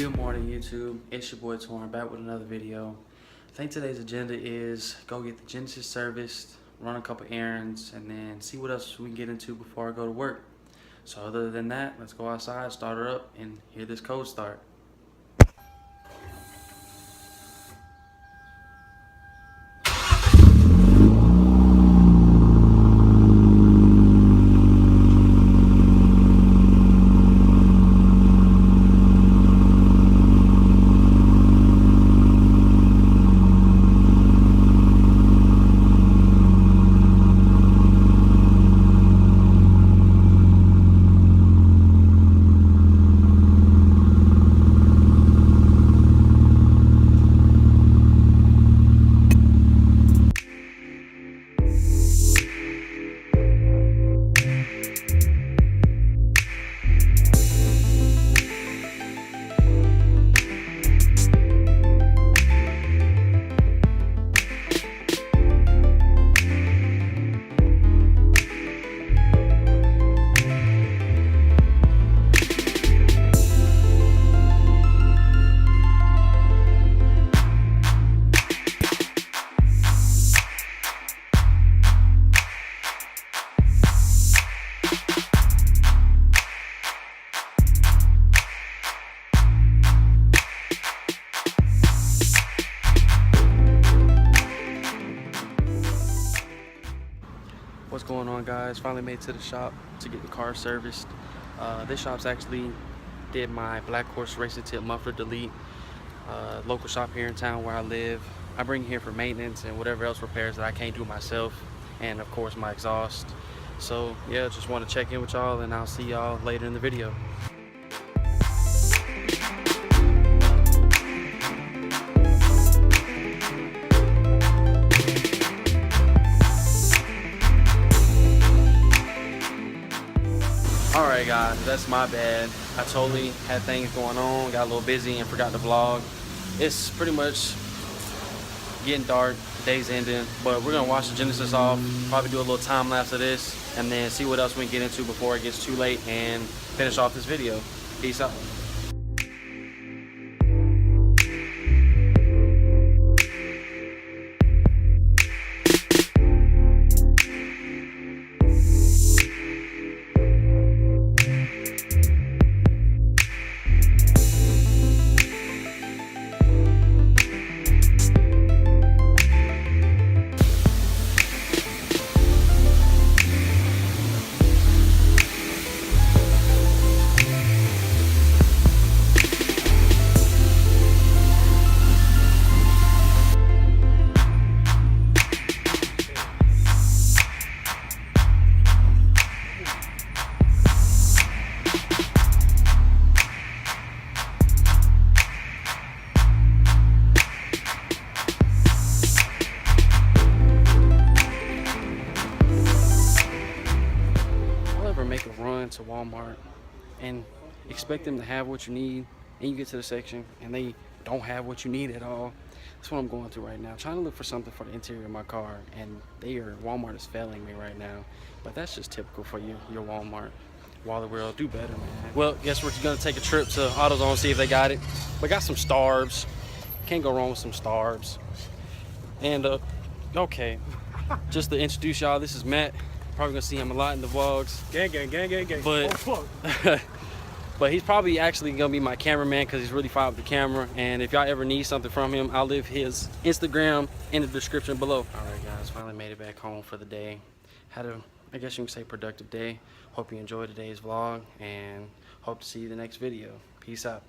Good morning, YouTube. It's your boy Torn back with another video. I think today's agenda is go get the Genesis serviced, run a couple errands, and then see what else we can get into before I go to work. So other than that, let's go outside, start her up, and hear this code start. What's going on, guys? Finally made it to the shop to get the car serviced. This shop's actually did my Black Horse Racing Tip muffler delete. Local shop here in town where I live. I bring here for maintenance and whatever else repairs that I can't do myself, and of course my exhaust. So yeah, just want to check in with y'all, and I'll see y'all later in the video. Alright guys, that's my bad. I totally had things going on, got a little busy and forgot to vlog. It's pretty much getting dark, day's ending, but we're gonna wash the Genesis off, probably do a little time lapse of this, and then see what else we can get into before it gets too late and finish off this video. Peace out. Make a run to Walmart and expect them to have what you need, and you get to the section and they don't have what you need at all. That's what I'm going through right now, trying to look for something for the interior of my car, and Walmart is failing me right now. But that's just typical for you, your Walmart. Wally World, do better, man. Well, guess we're gonna take a trip to AutoZone, see if they got it. We got some Starbs, can't go wrong with some Starbs. And okay, just to introduce y'all, this is Matt. Probably gonna see him a lot in the vlogs. Gang, gang, gang, gang, gang. But, oh, fuck. But he's probably actually gonna be my cameraman because he's really fine with the camera. And if y'all ever need something from him, I'll leave his Instagram in the description below. All right, guys, finally made it back home for the day. Had a, I guess you can say, productive day. Hope you enjoyed today's vlog, and hope to see you in the next video. Peace out.